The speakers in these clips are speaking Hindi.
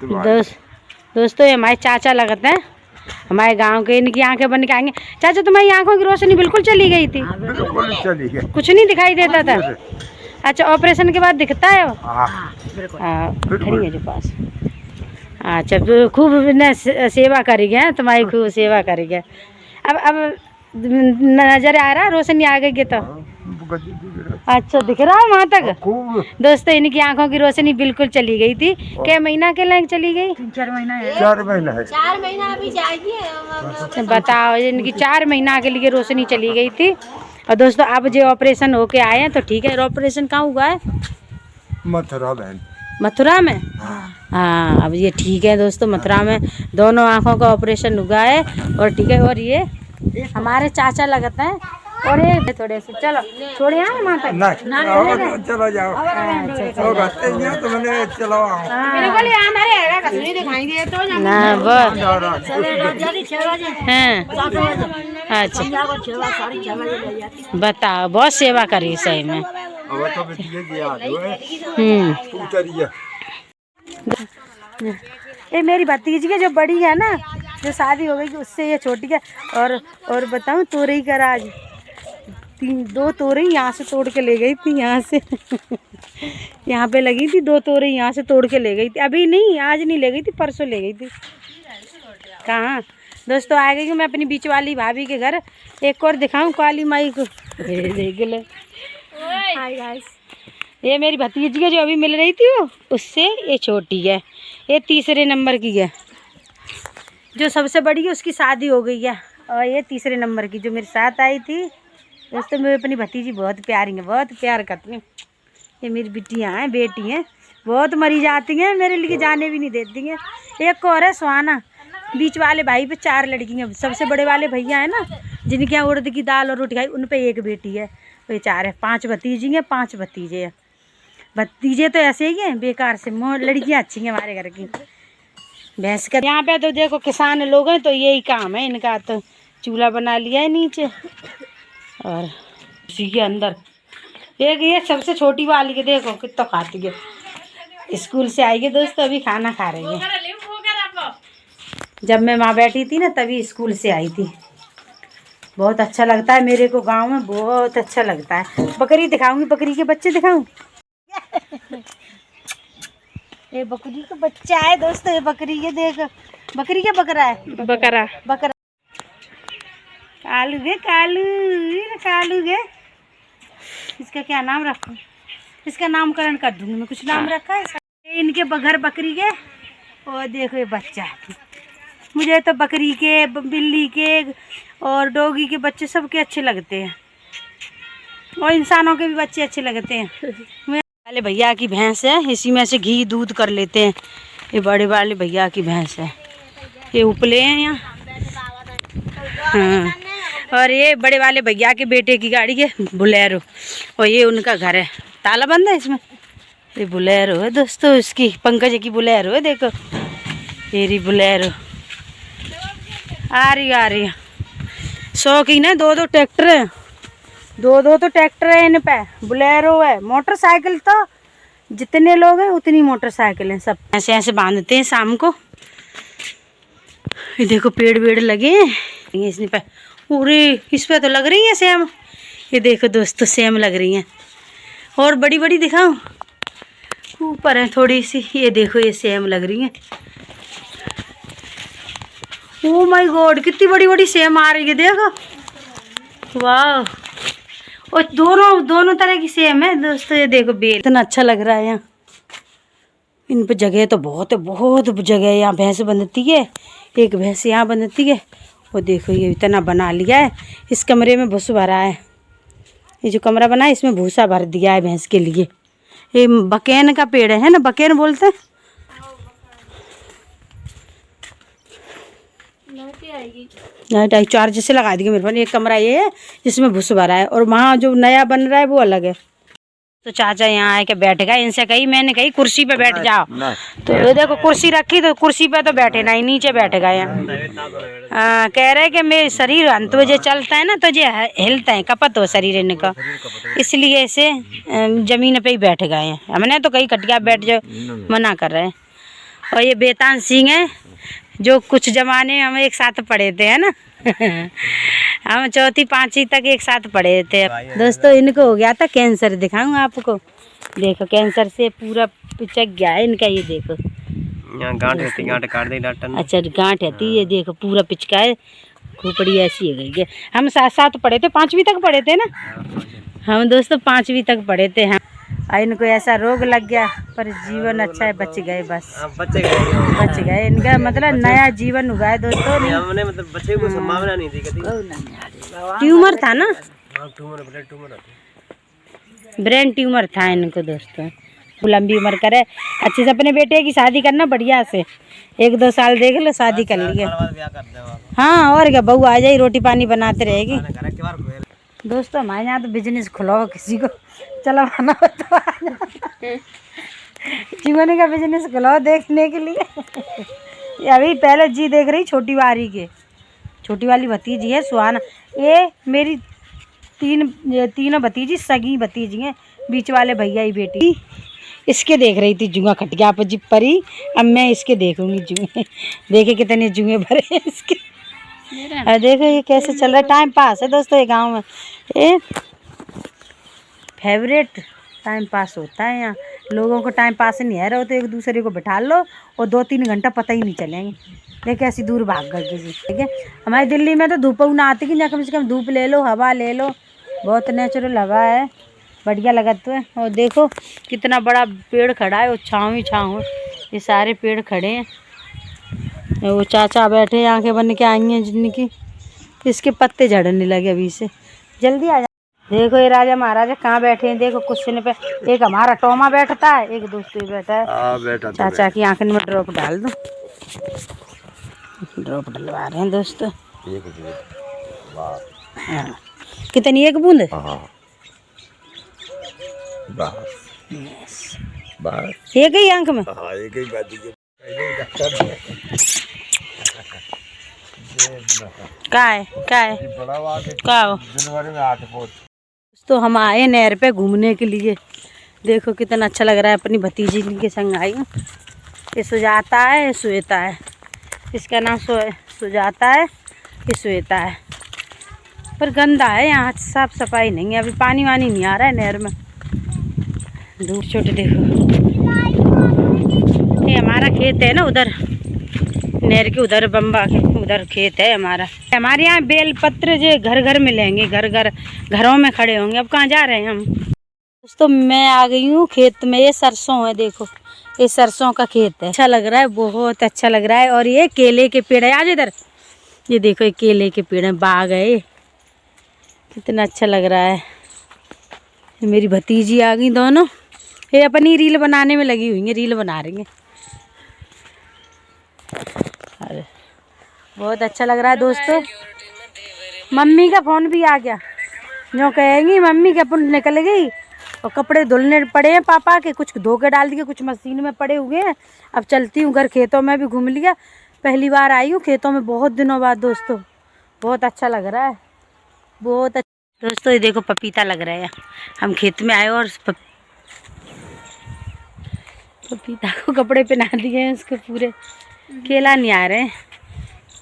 दोस्तों ये हमारे चाचा लगते हैं, हमारे गांव के। इनकी आंखें बन के आएंगे। चाचा तुम्हारी आंखों की रोशनी बिल्कुल चली गई थी? बिल्कुल चली गई, कुछ नहीं दिखाई देता था। अच्छा, ऑपरेशन के बाद दिखता है वो? खड़ी है जो पास। अच्छा, तो खूब सेवा करेंगे तुम्हारी, खूब सेवा करेंगे। अब नजर आ रहा, रोशनी आ गई तो? अच्छा, दिख रहा है वहाँ तक? दोस्तों इनकी आंखों की रोशनी बिल्कुल चली गई थी। क्या महीना के लिए चली गई? 4 महीना है। 4 महीना अभी जाएगी। बताओ, इनकी 4 महीना के लिए रोशनी चली गई थी। और दोस्तों अब जो ऑपरेशन होके आए हैं तो ठीक है। ऑपरेशन कहाँ हुआ है? मथुरा में। हाँ, अब ये ठीक है दोस्तों, मथुरा में दोनों आंखों का ऑपरेशन हुआ है और ठीक है। और ये हमारे चाचा लगता है। और ये थोड़े से चलो छोड़े हैं माता चलो जाओ तो मैंने चलो ना अच्छा, बताओ बहुत सेवा करी सही में। ये मेरी भतीजी के जो बड़ी है ना, जो शादी हो गई उससे ये छोटी है। और बताऊं, तोरई का राज, 2 तोरई यहाँ से तोड़ के ले गई थी। यहाँ से यहाँ पे लगी थी 2 तोरई, यहाँ से तोड़ के ले गई थी। अभी नहीं, आज नहीं ले गई थी, परसों ले गई थी। कहाँ दोस्तों, आ गई हूँ मैं अपनी बीच वाली भाभी के घर। एक और दिखाऊं काली माई को, देख ले। हाय गाइस, ये मेरी भतीजी है जो अभी मिल रही थी, वो उससे ये छोटी है। ये 3रे नंबर की है। जो सबसे बड़ी है उसकी शादी हो गई है, और ये 3रे नंबर की जो मेरे साथ आई थी। दोस्तों मेरी अपनी भतीजी बहुत प्यारी है, बहुत प्यार करती हैं। ये मेरी बिटियाँ हैं, बेटी हैं, बहुत मरी जाती हैं, मेरे लिए जाने भी नहीं देती हैं। एक और है सुहाना, बीच वाले भाई पे 4 लड़कियाँ। सबसे बड़े वाले भैया है ना, जिनके यहाँ उड़द की दाल और रोटी खाई, उन पे 1 बेटी है। तो ये 4 है, 5 भतीजी हैं, 5 भतीजे हैं। भतीजे तो ऐसे ही हैं बेकार से, लड़कियाँ अच्छी हैं हमारे घर की। भैंस का यहाँ पे तो देखो किसान लोग हैं, तो यही काम है इनका। तो चूल्हा बना लिया है नीचे, और उसी के अंदर एक ये सबसे छोटी वाली के देखो कितना खाती है। स्कूल से आई है दोस्तों, अभी खाना खा रही है। जब मैं वहाँ बैठी थी ना, तभी स्कूल से आई थी। बहुत अच्छा लगता है मेरे को गांव में, बहुत अच्छा लगता है। बकरी दिखाऊंगी, बकरी के बच्चे दिखाऊं। ये बकरी का बच्चा है दोस्तों, ये बकरी के देखो, बकरी क्या बकरा है? बकरा। कालू गे, कालू गे। इसका क्या नाम रखूं? इसका नामकरण कर दूंगी मैं, कुछ नाम रखा है इनके घर बकरी के। और देखो ये बच्चा, मुझे तो बकरी के, बिल्ली के और डॉगी के बच्चे सबके अच्छे लगते हैं, और इंसानों के भी बच्चे अच्छे लगते हैं। वाले भैया की भैंस है, इसी में से घी दूध कर लेते हैं। ये बड़े वाले भैया की भैंस है, ये उपले हैं यहाँ। हाँ, और ये बड़े वाले भैया के बेटे की गाड़ी है बुलेरो, और ये उनका घर है। ताला बंद है इसमें। ये बुलेरो है दोस्तों, इसकी पंकज की बुलेरो है। देखो ये रही बुलेरो, आ रही। शौकीन है, 2 ट्रैक्टर है, 2 तो ट्रैक्टर है इन पे, बुलेरो है, मोटरसाइकिल तो जितने लोग हैं उतनी मोटरसाइकिल हैं सब। ऐसे ऐसे बांधते हैं शाम को। ये देखो पेड़ लगे हैं इसने पे, पूरी इस पे तो लग रही है सेम। ये देखो दोस्तों सेम लग रही हैं। और बड़ी दिखाऊं, ऊपर है थोड़ी सी। ये देखो ये सेम लग रही हैं। ओ माय गॉड, कितनी बड़ी सेम आ रही है, देखो वाह। और दोनों तरह की सेम है दोस्तों। ये देखो बेल इतना अच्छा लग रहा है यहाँ। इन पे जगह तो बहुत जगह है। यहाँ भैंस बंधती है, एक भैंस यहाँ बंधती है। और देखो ये इतना बना लिया है। इस कमरे में भूसा भरा है, ये जो कमरा बना है इसमें भूसा भर दिया है भैंस के लिए। ये बकेन का पेड़ है ना, बकेन बोलते हैं। लाइट आई, चार्ज से लगा दी मेरे पास। एक कमरा ये है जिसमें भूसा भरा है, और वहाँ जो नया बन रहा है वो अलग है। तो चाचा यहाँ आके बैठ गए। इनसे कही, मैंने कही कुर्सी पे बैठ जाओ, तो ये देखो कुर्सी रखी, तो कुर्सी पे तो बैठे नहीं, नीचे बैठ गए हैं। कह रहे कि मेरे शरीर अंत जो चलता है ना, तो जो हिलता है, कपत हो शरीर इनका, इसलिए ऐसे जमीन पे ही बैठ गए हैं। हमने तो कहीं खटिया बैठ जाओ मना कर रहे हैं। और ये बेतान सिंह है, जो कुछ जमाने में हम एक साथ पढ़े थे, है ना। हम चौथी पांचवी तक एक साथ पढ़े थे। दोस्तों इनको हो गया था कैंसर, दिखाऊं आपको। देखो कैंसर से पूरा पिचक गया है इनका, ये देखो यहाँ गांठ रहती, गांठ काट दी डॉक्टर ने। अच्छा गांठ रहती, ये देखो पूरा पिचका है, खोपड़ी ऐसी हो गई है। हम साथ साथ पढ़े थे, पांचवी तक पढ़े थे ना हम दोस्तों, पांचवी तक पढ़े थे हम। इनको ऐसा रोग लग गया, पर जीवन अच्छा है, बच गए, बस बच गए। इनका मतलब नया जीवन हुआ है दोस्तों। हमने मतलब बच्चे को संभावना नहीं दी कभी। ट्यूमर था ना, ट्यूमर ब्रेन ट्यूमर था इनको दोस्तों। लंबी उम्र करे, अच्छे से अपने बेटे की शादी करना बढ़िया से, 1-2 साल देख लो शादी कर लिए। हाँ और क्या, बहू आ जाए रोटी पानी बनाते रहेगी। दोस्तों हमारे यहाँ तो बिजनेस खुला हो, किसी को चलवाना हो तो चिमनी का बिजनेस खुला हो देखने के लिए। अभी पहले जी देख रही छोटी वाली के, छोटी वाली भतीजी है सुहाना। ये मेरी तीनों भतीजी सगी भतीजी हैं, बीच वाले भैया ही बेटी। इसके देख रही थी जुआ खटिया पर जिप परी, अब मैं इसके देखूंगी जुए। देखे कितने जुए भरे हैं इसके। और देखो ये कैसे चल रहा है, टाइम पास है दोस्तों ये गांव में, ये फेवरेट टाइम पास होता है यहाँ। लोगों को टाइम पास नहीं है रहा तो एक दूसरे को बिठा लो और 2-3 घंटा पता ही नहीं चलेंगे। देखिए ऐसी दूर भाग गए किसी, ठीक है। हमारी दिल्ली में तो धूप ना आती कि, कम से कम धूप ले लो, हवा ले लो, बहुत नेचुरल हवा है, बढ़िया लगता है। और देखो कितना बड़ा पेड़ खड़ा है, वो छाँव ही छाँव है, ये सारे पेड़ खड़े हैं। वो चाचा बैठे आंखें बन के आई हैं जिनकी, इसके पत्ते झड़ने लगे अभी से, जल्दी आ जा। देखो ये राजा महाराजा कहाँ बैठे हैं, देखो कुर्सी पे। एक हमारा टोमा बैठता है, एक दोस्तों बैठा है। चाचा की आंख में ड्रॉप डाल दो, ड्रॉप डलवा रहे हैं दोस्तों। हाँ। कितनी, 1 बूंद? एक ही आंख में। तो हम आए नहर पे घूमने के लिए, देखो कितना अच्छा लग रहा है। अपनी भतीजी के संग आई हूँ। ये सुजाता है, ये श्वेता है, इसका नाम सुजाता है, ये श्वेता है। पर गंदा है यहाँ, साफ सफाई नहीं है, अभी पानी वानी नहीं आ रहा है नहर में। दूर छोटे देखो, ये हमारा खेत है ना उधर नहर के उधर, बम्बा के उधर खेत है हमारा। हमारे यहाँ बेलपत्र जो घर घर मिलेंगे, घरों में खड़े होंगे। अब कहाँ जा रहे हैं हम दोस्तों? मैं आ गई हूँ खेत में, ये सरसों है, देखो ये सरसों का खेत है। अच्छा लग रहा है, बहुत अच्छा लग रहा है। और ये केले के पेड़ है, आज इधर ये देखो, ये केले के पेड़ है, बाग है, कितना अच्छा लग रहा है। मेरी भतीजी आ गई दोनों, ये अपनी रील बनाने में लगी हुई है, रील बना रही हैं। अरे बहुत अच्छा लग रहा है दोस्तों। मम्मी का फ़ोन भी आ गया, जो कहेंगी मम्मी के अपन निकल गई। और कपड़े धुलने पड़े हैं पापा के, कुछ धो के डाल दिए, कुछ मशीन में पड़े हुए हैं। अब चलती हूँ घर, खेतों में भी घूम लिया, पहली बार आई हूँ खेतों में बहुत दिनों बाद दोस्तों, बहुत अच्छा लग रहा है, बहुत अच्छा। दोस्तों ये देखो पपीता लग रहा है, हम खेत में आए और पपीता को कपड़े पहना दिए हैं उसके पूरे, केला नहीं आ रहे हैं।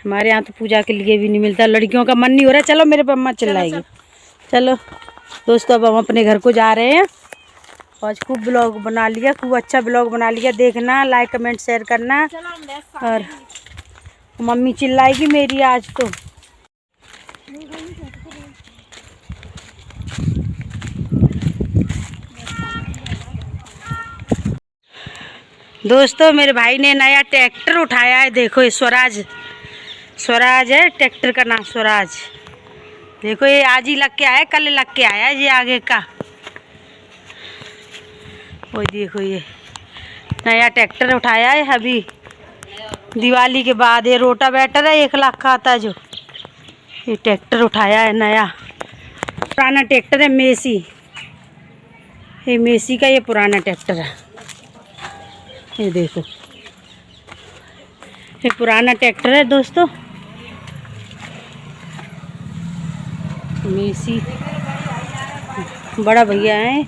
हमारे यहाँ तो पूजा के लिए भी नहीं मिलता, लड़कियों का मन नहीं हो रहा है। चलो मेरे पे अम्मा चिल्लाएगी। चलो दोस्तों अब हम अपने घर को जा रहे हैं। आज खूब ब्लॉग बना लिया, खूब अच्छा ब्लॉग बना लिया, देखना, लाइक कमेंट शेयर करना। और मम्मी चिल्लाएगी मेरी आज तो। दोस्तों मेरे भाई ने नया ट्रैक्टर उठाया है, देखो ये स्वराज है ट्रैक्टर का नाम, स्वराज। देखो ये आज ही लग के आया, कल लग के आया ये आगे का। वो देखो ये नया ट्रैक्टर उठाया है अभी दिवाली के बाद। ये रोटावेटर है, 1 लाख का आता है जो। ये ट्रैक्टर उठाया है नया, पुराना ट्रैक्टर है मेसी, ये मेसी का ये पुराना ट्रैक्टर है। ये देखो ये पुराना ट्रैक्टर है दोस्तों, मेसी बड़ा भैया है।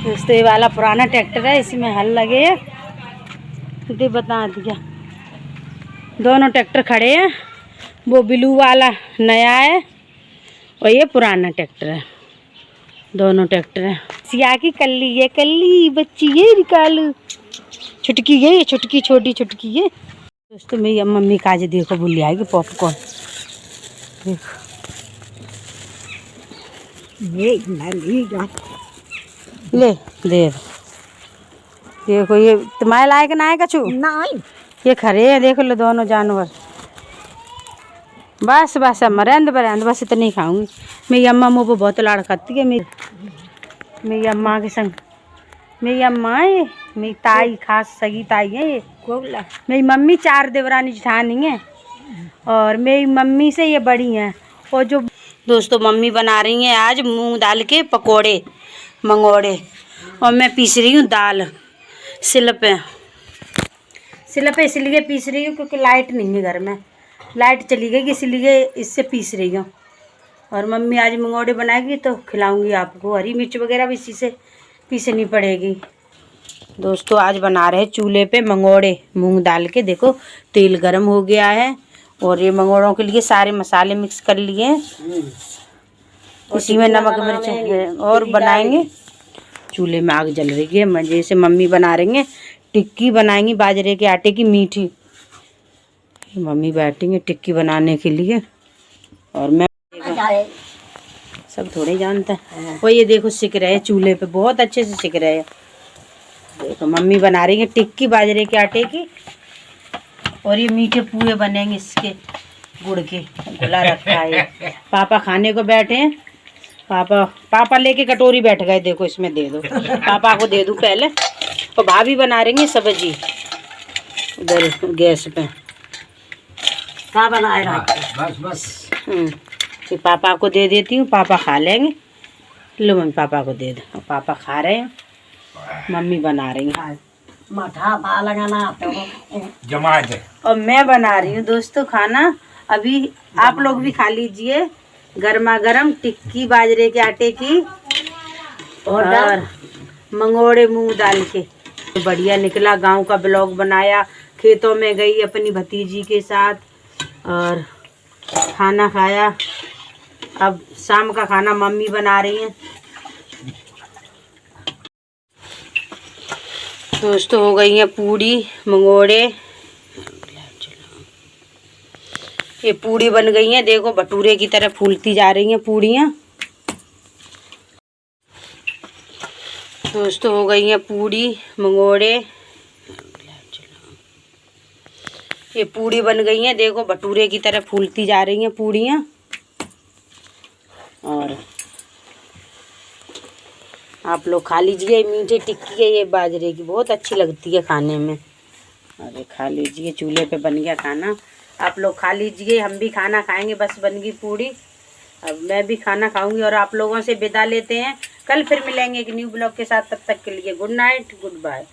दोस्तों ये वाला पुराना ट्रैक्टर है, इसमें हल लगे है, दे बता दिया। दोनों ट्रैक्टर खड़े हैं, वो ब्लू वाला नया है और ये पुराना ट्रैक्टर है। दोनों ट्रैक्टर है। सिया की कल्ली, ये कल्ली बच्ची, ये निकाल छुटकी, ये छुटकी छोटी छुटकी ये। दोस्तों मेरी मम्मी काज देखो भूल आएगी पॉपकॉर्न, देखो ले दे देखो, ये तुम्हारे लायक ना है कछु नहीं, ये खड़े हैं देख लो दोनों जानवर। बस बस अम्मा रहने बरेंद, बस इतनी ही खाऊंगी। मेरी अम्मा मुँह पर बहुत लाड़ खाती है, मेरी अम्मा के संग। मेरी अम्मा है, मेरी ताई खास सगी ताई है ये। मेरी मम्मी 4 देवरानी जेठानी है और मेरी मम्मी से ये बड़ी हैं। और जो दोस्तों मम्मी बना रही हैं आज मूंग दाल के पकोड़े मंगोड़े, और मैं पीस रही हूँ दाल सिल पे इसलिए पीस रही हूँ क्योंकि लाइट नहीं है घर में, लाइट चली गई इसलिए इससे पीस रही हूँ। और मम्मी आज मंगोड़े बनाएगी तो खिलाऊंगी आपको, हरी मिर्च वगैरह भी इसी से पीसनी पड़ेगी। दोस्तों आज बना रहे चूल्हे पे मंगोड़े मूंग दाल के। देखो तेल गरम हो गया है और ये मंगोड़ों के लिए सारे मसाले मिक्स कर लिए हैं, उसी में नमक मिर्च और बनाएंगे। चूल्हे में आग जल रही है, मजे से मम्मी बना रही हैं टिक्की, बनाएंगी बाजरे के आटे की मीठी। मम्मी बैठेंगे टिक्की बनाने के लिए और मैं सब थोड़े जानता है। वो ये देखो सिक रहे हैं चूल्हे पे, बहुत अच्छे से सिक रहे हैं। देखो मम्मी बना रही है टिक्की बाजरे के आटे की, और ये मीठे पुए बनेंगे इसके गुड़ के, गुला रखा है। पापा खाने को बैठे हैं, पापा लेके कटोरी बैठ गए, देखो इसमें दे दो, पापा को दे दूं पहले। और भाभी बना रही है सब्जी उधर गैस पे, क्या बना रहा है बस। फिर पापा को दे देती हूँ, पापा खा लेंगे। लो मम्मी पापा को दे दो, पापा खा रहे हैं, मम्मी बना रही है जमा दे। और मैं बना रही हूँ दोस्तों खाना। अभी आप लोग भी खा लीजिए गर्मा गर्म टिक्की बाजरे के आटे की और मंगोड़े मूंग दाल के। बढ़िया निकला, गांव का ब्लॉग बनाया, खेतों में गई अपनी भतीजी के साथ और खाना खाया। अब शाम का खाना मम्मी बना रही हैं। दोस्तों हो गई हैं पूड़ी मंगोड़े, ये पूड़ी बन गई हैं, देखो भटूरे की तरह फूलती जा रही हैं पूड़ियाँ। दोस्तों हो गई हैं पूड़ी मंगोड़े, ये पूड़ी बन गई हैं, देखो भटूरे की तरह फूलती जा रही हैं पूड़ियाँ। और आप लोग खा लीजिए, मीठे टिक्की है ये बाजरे की, बहुत अच्छी लगती है खाने में। अरे खा लीजिए, चूल्हे पे बन गया खाना, आप लोग खा लीजिए, हम भी खाना खाएंगे। बस बन गई पूड़ी, अब मैं भी खाना खाऊंगी और आप लोगों से विदा लेते हैं। कल फिर मिलेंगे एक न्यू ब्लॉग के साथ, तब तक के लिए गुड नाइट, गुड बाय।